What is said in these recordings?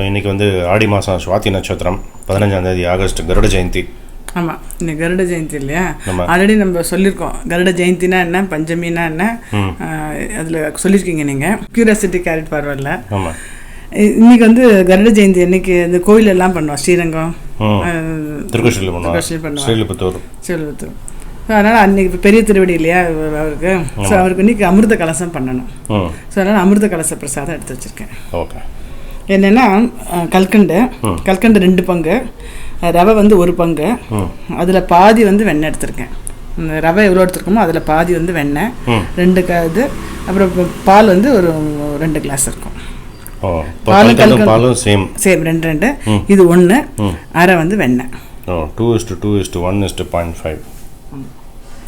இன்றைக்கி வந்து ஆடி மாதம் சுவாதி நட்சத்திரம் 15 ஆகஸ்ட் கருட ஜெயந்தி. ஆமாம், இன்னைக்கு கருட ஜெயந்தி இல்லையா? ஆல்ரெடி நம்ம சொல்லியிருக்கோம் கருட ஜெயந்தினா என்ன, பஞ்சமினா என்ன, அதில் சொல்லியிருக்கீங்க நீங்கள். கியூரியாசிட்டி கேரட் பரவாயில்ல. ஆமாம், இன்னைக்கு வந்து கருட ஜெயந்தி அன்னைக்கு இந்த கோயிலெல்லாம் பண்ணுவோம். ஸ்ரீரங்கம், திருக்கோஷியில் பண்ணுவோம், ஸ்ரீவில்லிபுத்தூர். அதனால் அன்றைக்கி பெரிய திருவடி இல்லையா அவருக்கு. ஸோ அவருக்கு இன்றைக்கி அமிர்த கலசம் பண்ணணும். ஸோ அதனால் அமிர்த கலச பிரசாதம் எடுத்து வச்சுருக்கேன். ஓகே. என்னென்னா கல்கண்டு 2 பங்கு, ரவை வந்து 1 பங்கு, அதில் பாதி வந்து வெண்ணெய் எடுத்திருக்கேன். இந்த ரவை எவ்வளோ எடுத்துருக்கோமோ அதில் பாதி வந்து வெண்ணெய், 2 இது, அப்புறம் பால் வந்து ஒரு 2 கிளாஸ் இருக்கும். பாலும் சேம் 2 இது 1 அரை வந்து வெண்ணெய். 2:2:1:0.5.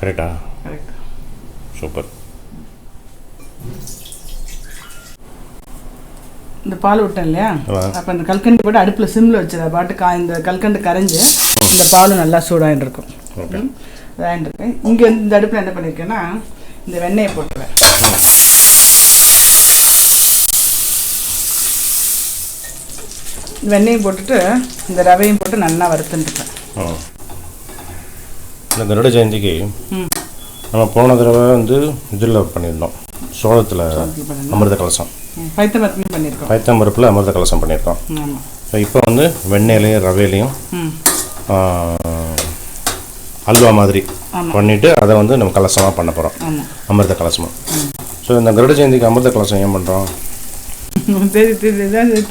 கரெக்டா? கரெக்ட். சூப்பர். இந்த பால் விட்டேன் இல்லையா, அப்போ இந்த கல்கண்டு போட்டு அடுப்பில் சிம்மில் வச்சுரு. பாட்டு இந்த கல்கண்டு கரைஞ்சி இந்த பாலும் நல்லா சூடாகிட்டு இருக்கும். இதாகிட்டுருக்கேன். இங்கே வந்து இந்த அடுப்பில் என்ன பண்ணியிருக்கேன்னா இந்த வெண்ணெயை போட்டுருவேன். வெண்ணெயும் போட்டுட்டு இந்த ரவையும் போட்டு நல்லா வறுத்துட்டுருப்பேன். இந்த கருட ஜெயந்திக்கு நம்ம போன தடவை வந்து இதில் பண்ணியிருந்தோம், சோளத்தில் அமிர்த கலசம், பைத்தம் பருப்பில் அமிர்த கலசம் பண்ணியிருக்கோம். இப்போ வந்து வெண்ணெயிலையும் ரவையிலையும் அல்வா மாதிரி பண்ணிவிட்டு அதை வந்து நம்ம கலசமாக பண்ண போகிறோம், அமிர்த கலசமாக. ஸோ இந்த கருட ஜெயந்திக்கு அமிர்த கலசம் ஏன் பண்ணுறோம்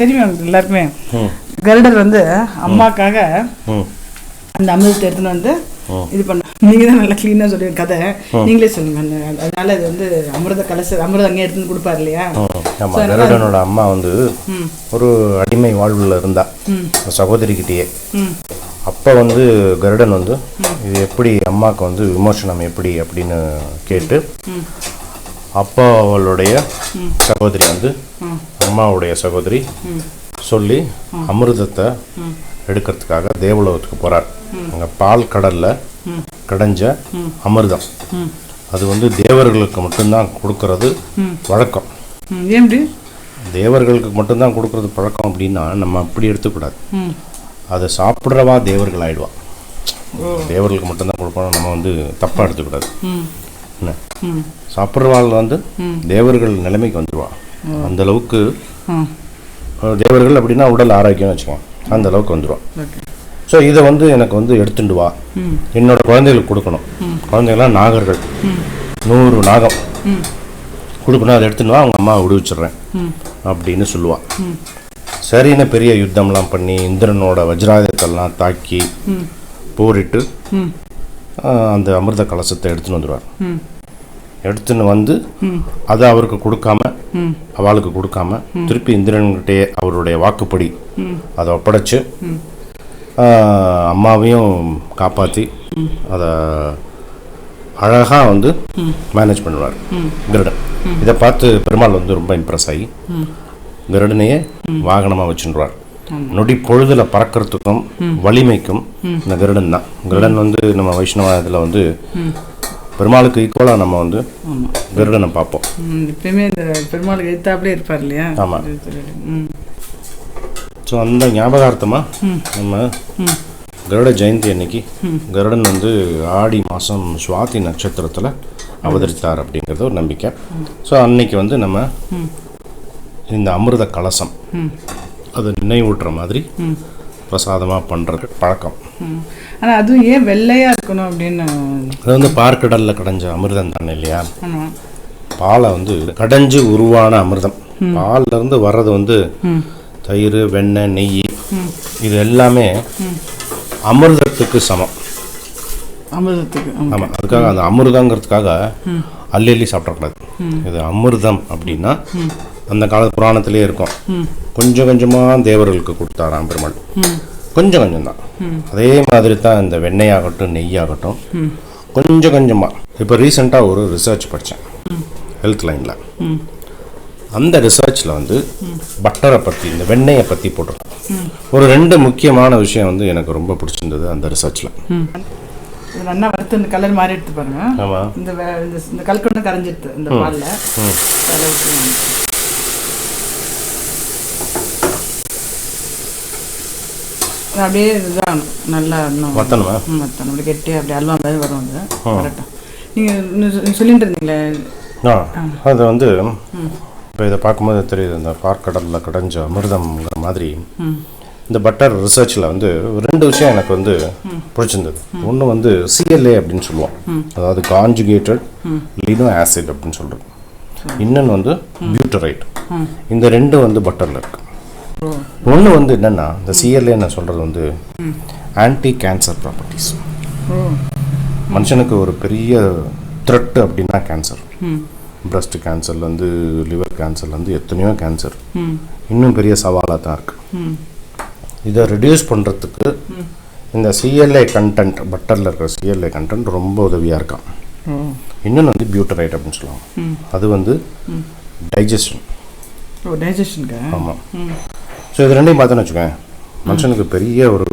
தெரியும் எல்லாருக்குமே. கருடர் வந்து அம்மாக்காக அந்த அமிர்தத்தை எடுத்துன்னு வந்து இது பண்ண. நீங்கள் தான் நல்லா க்ளீனாக சொல்லி கதை நீங்களே சொல்லுங்க. அதனால இது வந்து அமிர்த கலசம், அமிர்தம் அங்கே எடுத்துன்னு கொடுப்பார் இல்லையா? ஆமாம், கருடனோட அம்மா வந்து ஒரு அடிமை வாழ்வில் இருந்தா சகோதரிக்கிட்டேயே. அப்போ வந்து கருடன் வந்து இது எப்படி அம்மாவுக்கு வந்து விமோசனம் எப்படி அப்படின்னு கேட்டு அப்பா அவளுடைய சகோதரி வந்து அம்மாவுடைய சகோதரி சொல்லி அமிர்தத்தை எடுக்கிறதுக்காக தேவலோகத்துக்கு போகிறார். அங்கே பால் கடலில் கடைஞ்ச அமிர்தம் அது வந்து தேவர்களுக்கு மட்டும்தான் கொடுக்கறது வழக்கம். தேவர்களுக்கு மட்டும்தான் கொடுக்கறது பழக்கம் அப்படின்னா நம்ம அப்படி எடுத்துக்கூடாது. அதை சாப்பிட்றவா தேவர்கள் ஆயிடுவா. தேவர்களுக்கு மட்டும்தான் கொடுக்கணும், நம்ம வந்து தப்பாக எடுத்துக்கூடாது. என்ன சாப்பிட்றவாள் வந்து தேவர்கள் நிலைமைக்கு வந்துடுவா. அந்த அளவுக்கு தேவர்கள் அப்படின்னா உடல் ஆரோக்கியம்னு வச்சுக்கோங்க, அந்த அளவுக்கு வந்துடுவான். ஸோ இதை வந்து எனக்கு வந்து எடுத்துட்டு வா, என்னோட குழந்தைகளுக்கு கொடுக்கணும். குழந்தைகள்லாம் நாகர்கள், 100 நாகம் கொடுக்கணும், அதை எடுத்துட்டு வா, அவங்க அம்மாவை விடுவிச்சிட்றேன் அப்படின்னு சொல்லுவாள். சரின்னு பெரிய யுத்தம்லாம் பண்ணி இந்திரனோட வஜ்ராயுதத்தெல்லாம் தாக்கி போரிட்டு அந்த அமிர்த கலசத்தை எடுத்துன்னு வந்துடுவார். எடுத்துன்னு வந்து அதை அவருக்கு கொடுக்காம, அவளுக்கு கொடுக்காம திருப்பி இந்திரன்கிட்டே அவருடைய வாக்குப்படி அதை ஒப்படைச்சு அம்மாவையும் காப்பாற்றி அதை அழகாக வந்து மேனேஜ் பண்ணுவார் கருடன். இதை பார்த்து பெருமாள் வந்து ரொம்ப இம்ப்ரெஸ் ஆகி கருடனையே வாகனமாக வச்சுருவார். நொடி பொழுதில் பறக்கிறதுக்கும் வலிமைக்கும் இந்த கருடன் தான். கருடன் வந்து நம்ம வைஷ்ணவ இதில் வந்து பெருமாளுக்கு ஈக்குவலாக நம்ம வந்து கருடனை பார்ப்போம். எப்பயுமே இந்த பெருமாளுக்கு எழுத்தாப்புலேயே இருப்பார் இல்லையா? ஆமாம். ஸோ அந்த ஞாபகார்த்தமாக நம்ம கருட ஜெயந்தி அன்னைக்கு கருடன் வந்து ஆடி மாதம் சுவாதி நட்சத்திரத்தில் அவதரித்தார் அப்படிங்கிறது ஒரு நம்பிக்கை. ஸோ அன்னைக்கு வந்து நம்ம இந்த அமிர்த கலசம் அதை நினைவூட்டுற மாதிரி பிரசாதமாக பண்ணுறது பழக்கம். ஆனால் அதுவும் ஏன் வெள்ளையாக இருக்கணும் அப்படின்னு, அது வந்து பார்க்கடலில் கடைஞ்ச அமிர்தம் தானே இல்லையா? பாலை வந்து கடைஞ்சு உருவான அமிர்தம். பால்லேருந்து வர்றது வந்து தயிர், வெண்ணெய், நெய், இது எல்லாமே அமிர்தத்துக்கு சமம். அமிர்தத்துக்கு ஆமாம். அதுக்காக அந்த அமிர்தங்கிறதுக்காக அள்ளி அள்ளி சாப்பிடக்கூடாது. இது அமிர்தம் அப்படின்னா அந்த கால புராணத்திலே இருக்கும். கொஞ்சம் கொஞ்சமாக தேவர்களுக்கு கொடுத்தாராம் பெருமாள், கொஞ்சம் கொஞ்சம்தான். அதே மாதிரி தான் இந்த வெண்ணெயாகட்டும் நெய்யாகட்டும் கொஞ்சம் கொஞ்சமாக. இப்போ ரீசெண்டாக ஒரு ரிசர்ச் படித்தேன் ஹெல்த் லைனில். அந்த ரிசர்ச்சில் வந்து பட்டரை பற்றி, இந்த வெண்ணெயை பற்றி போட்டிருக்கேன். ஒரு 2 முக்கியமான விஷயம் வந்து எனக்கு ரொம்ப பிடிச்சிருந்தது அந்த ரிசர்ச்சில். நல்லா வறுத்து இந்த கலர் மாதிரி எடுத்து பாருங்க. ஆமாம். இந்த கல்கண்டு கரைஞ்சிடுது இந்த பாலில். அப்படியே இதுதான் நல்லா இன்னும் வத்தணுமா? வத்தணும். அப்படி கெட்டியாக அப்படி அல்வா மாதிரி வரும். அது கரெக்டாக நீங்கள் சொல்லிட்டு இருந்தீங்களே. அது வந்து இப்போ இதை பார்க்கும்போது தெரியுது, இந்த பார்க்கடலில் கடைஞ்ச அமிர்தம்ங்கிற மாதிரி. இந்த பட்டர் ரிசர்ச்சில் வந்து 2 விஷயம் எனக்கு வந்து பிடிச்சிருந்தது. ஒன்று வந்து CLA அப்படின்னு சொல்லுவோம், அதாவது கான்ஜுகேட்டட் லினோ ஆசிட் அப்படின்னு சொல்கிறது. இன்னொன்று வந்து பியூட்டரைட். இந்த 2 வந்து பட்டரில் இருக்குது. ஒன்று வந்து என்னென்னா, இந்த CLA நான் சொல்கிறது வந்து ஆன்டி கேன்சர் ப்ராப்பர்ட்டிஸ். மனுஷனுக்கு ஒரு பெரிய த்ரெட்டு அப்படின்னா கேன்சர். பிரஸ்ட் கேன்சர்லேருந்து லிவர் கேன்சர்லேருந்து எத்தனையோ கேன்சர் இன்னும் பெரிய சவாலாக தான் இருக்குது. இதை ரெடியூஸ் பண்ணுறதுக்கு இந்த CLA கண்டென்ட், பட்டரில் இருக்கிற CLA கண்டென்ட் ரொம்ப உதவியாக இருக்கான். இன்னொன்று வந்து பியூட்டரைட் அப்படின்னு சொல்லுவாங்க. அது வந்து டைஜஷன். ஆமாம். ஸோ இது 2ஐயும் பார்த்தோன்னு வச்சுக்கோங்க, மனுஷனுக்கு பெரிய ஒரு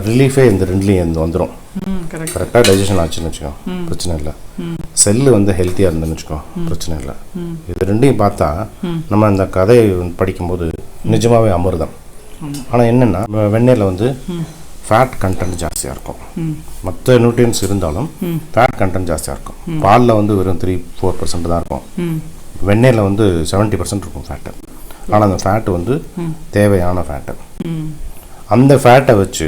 ரிலீஃபே இந்த 2லேயும் வந்துடும். கரெக்டாக டைஜஷன் ஆச்சுன்னு வச்சுக்கோ, பிரச்சனை இல்லை. செல்லு வந்து ஹெல்த்தியாக இருந்துன்னு வச்சுக்கோ, பிரச்சனை இல்லை. இது 2ஐயும் பார்த்தா நம்ம இந்த கதையை படிக்கும்போது நிஜமாகவே அமிர்தம். ஆனால் என்னென்னா, வெண்ணெயில் வந்து ஃபேட் கண்டென்ட் ஜாஸ்தியாக இருக்கும். மற்ற நியூட்ரியன்ஸ் இருந்தாலும் ஃபேட் கண்டென்ட் ஜாஸ்தியாக இருக்கும். பாலில் வந்து வெறும் 3-4% தான் இருக்கும். வெண்ணெயில் வந்து 70% இருக்கும் ஃபேட்டு. ஆனால் அந்த ஃபேட்டு வந்து தேவையான ஃபேட்டு. அந்த ஃபேட்டை வச்சு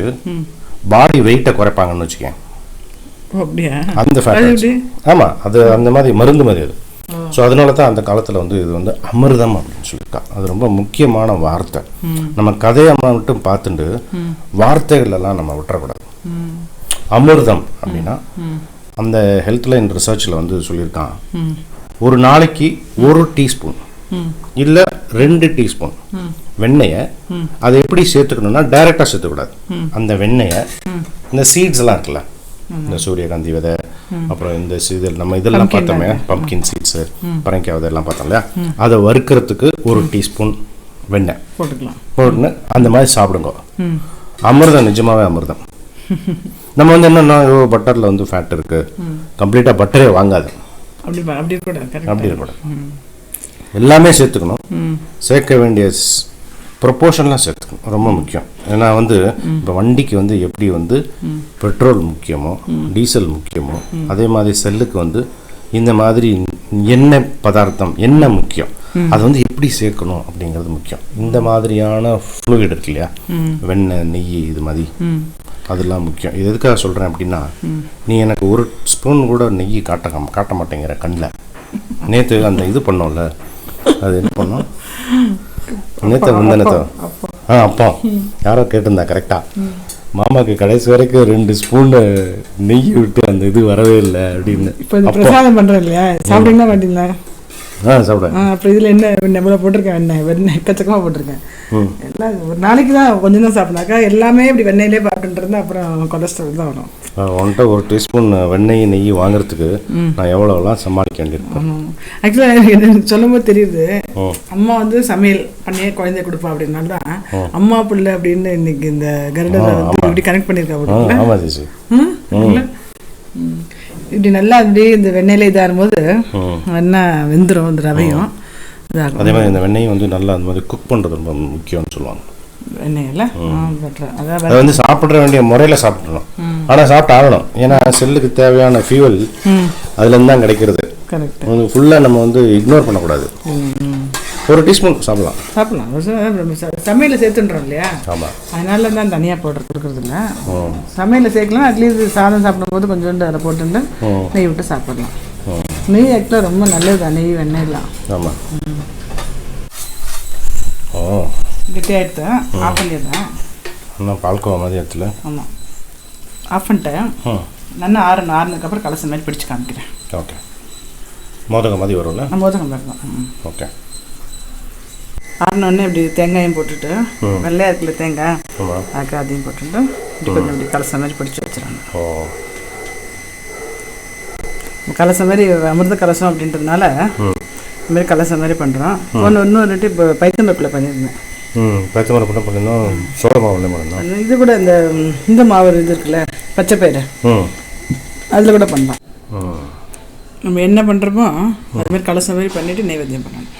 பாடி வெயிட்டை குறைப்பாங்கன்னு வச்சுக்கேன். அந்த ஃபேட் ஆமாம், அது அந்த மாதிரி மருந்து மாதிரி அது. ஸோ அதனால தான் அந்த காலத்தில் வந்து இது வந்து அமிர்தம் அப்படின்னு சொல்லியிருக்கா. அது ரொம்ப முக்கியமான வார்த்தை. நம்ம கதையை மட்டும் பார்த்துட்டு வார்த்தைகளெல்லாம் நம்ம விட்டுறக்கூடாது. அமிர்தம் அப்படின்னா அந்த ஹெல்த் லைன் ரிசர்ச்சில் வந்து சொல்லியிருக்கான், ஒரு நாளைக்கு 1 டீஸ்பூன் இல்லை 2 டீஸ்பூன் வெண்ணெயை அதை எப்படி சேர்த்துக்கணும்னா டைரெக்டாக சேர்த்துக்கூடாது. அந்த வெண்ணெயை இந்த சீட்ஸ் எல்லாம் இருக்குல்ல, இந்த சூரியகாந்தி விதை, அப்புறம் இந்த நம்ம இதெல்லாம் பார்த்தோமே, பம்ப்கின் சீட்ஸு, பரங்கிக்காய் விதை எல்லாம் பார்த்தோம் இல்லையா, அதை வறுக்கிறதுக்கு 1 டீஸ்பூன் வெண்ணெய் போட்டுன்னு அந்த மாதிரி சாப்பிடுங்க. அமிர்தம், நிஜமாவே அமிர்தம். நம்ம வந்து என்னன்னா, பட்டரில் வந்து ஃபேட் இருக்குது, கம்ப்ளீட்டாக பட்டரே வாங்காது. அப்படி இருக்கக்கூடாது. எல்லாமே சேர்த்துக்கணும். சேர்க்க வேண்டிய ப்ரொப்போர்ஷன்லாம் சேர்த்துக்கணும், ரொம்ப முக்கியம். ஏன்னா வந்து இப்போ வண்டிக்கு வந்து எப்படி வந்து பெட்ரோல் முக்கியமோ, டீசல் முக்கியமோ, அதே மாதிரி செல்லுக்கு வந்து இந்த மாதிரி எண்ணெய் பதார்த்தம், எண்ணெய் முக்கியம். அது வந்து எப்படி சேர்க்கணும் அப்படிங்கிறது முக்கியம். இந்த மாதிரியான ஃப்ளூயிட் இருக்கு இல்லையா, வெண்ணெய், நெய், இது மாதிரி அதெல்லாம் முக்கியம். இது எதுக்காக சொல்கிறேன் அப்படின்னா, நீ எனக்கு 1 ஸ்பூன் கூட நெய் காட்ட மாட்டேங்கிற கண்ணில். நேற்று அந்த இது பண்ணோம்ல, அது என்ன பண்ணோம் நேற்று முந்தினத்தை அப்போ யாரோ கேட்டிருந்தா கரெக்டாக, மாமாவுக்கு கடைசி வரைக்கும் 2 ஸ்பூன் நெய் விட்டு அந்த இது வரவே இல்லை அப்படின்னு. பிரசாதம் பண்ணுறேன் இல்லையா, சாப்பிட்டீங்களா மாட்டீங்களா? சாப்பிடுவேன். அப்புறம் இதில் என்ன எவ்வளோ போட்டிருக்கேன், வெண்ணெய் எக்கச்சக்கமாக போட்டிருக்கேன். எல்லாம் ஒரு நாளைக்கு தான் கொஞ்சம் தான் சாப்பிட்னாக்கா, எல்லாமே இப்படி வெண்ணெயிலே சாப்பிட்டுருந்தா அப்புறம் கொலஸ்ட்ரால் தான் வரும். ஒன்ட்ட 1 டீஸ்பூன் வெண்ணெய், நெய் வாங்குறதுக்கு நான் எவ்வளோலாம் சமாளிக்க வேண்டியிருக்கேன். ஆக்சுவலாக எனக்கு சொல்லும் போது தெரியுது, அம்மா வந்து சமையல் பண்ணியே குழந்தைய கொடுப்பா அப்படின்னால தான் அம்மா பிள்ளை அப்படின்னு இன்னைக்கு இந்த கருடா வந்து இப்படி கனெக்ட் பண்ணியிருக்கா. இப்படி நல்லா அப்படியே இந்த வெண்ணெயில இதாகும்போது என்ன வெந்துடும் இந்த ரவையும். அதே மாதிரி இந்த வெண்ணெயும் வந்து நல்லா அந்த மாதிரி குக் பண்ணுறது ரொம்ப முக்கியம்னு சொல்லுவாங்க. வெண்ணெயில் அதை வந்து சாப்பிட்ற வேண்டிய முறையில் சாப்பிடணும், ஆனால் சாப்பிட்டு ஆகணும். ஏன்னா செல்லுக்கு தேவையான ஃபியூவல் அதுலேருந்து தான் கிடைக்கிறது. ஃபுல்லாக நம்ம வந்து இக்னோர் பண்ணக்கூடாது. 1 டீஸ்பூன் சாப்பிடலாம். சமையலில் சேர்த்துன்றோம் இல்லையா, அதனால தான் தனியாக போட்டு கொடுக்குறது இல்லை. சமையலில் சேர்க்கலாம். அட்லீஸ்ட் சாதம் சாப்பிடும்போது கொஞ்சோண்டு அதை போட்டு நெய் விட்டு சாப்பிடலாம். நெய் ஆக்சுவலாக ரொம்ப நல்லது தான், நெய் வெண்ணெய்லாம். ஆமாம். கெட்டியாகிடுது, ஆஃப் பண்ணிடுறேன். இன்னும் பால்கோவா மாதிரி இடத்துல. ஆமாம், ஆஃப் பண்ணிட்டேன். நல்லா ஆறுனதுக்கப்புறம் கலசம் மாதிரி பிடிச்சி காமிக்கிறேன். ஓகே. மோதகம் மாதிரி வரும்ல? மோதகம் மாதிரி தான். ஓகே. ஆறினோடனே இப்படி தேங்காயும் போட்டுட்டு, வெள்ளையாக இருக்குல்ல தேங்காய், அதுக்கு அதையும் போட்டுட்டு இப்படி கொஞ்சம் இப்படி கலசம் மாதிரி பிடிச்சி வச்சுருவாங்க. கலசம் மாதிரி அமிர்த கலசம் அப்படின்றதுனால இதுமாரி கலசம் மாதிரி பண்ணுறோம். இன்னொரு இப்போ பைத்தம்பருப்பில் பண்ணியிருந்தேன். பைத்தம்பருப்பு பண்ணியிருந்தோம். சோள மாவு பண்ணோம். இது கூட இந்த மாவு இது இருக்குல்ல, பச்சை பயிறு, அதில் கூட பண்ணலாம். நம்ம என்ன பண்ணுறோமோ அதுமாரி கலசம் மாதிரி பண்ணிவிட்டு நைவேத்தியம் பண்ணணும்.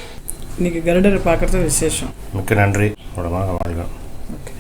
இன்றைக்கி கருடரை பார்க்குறது விசேஷம். மிக்க நன்றி. வாழ்க. ஓகே.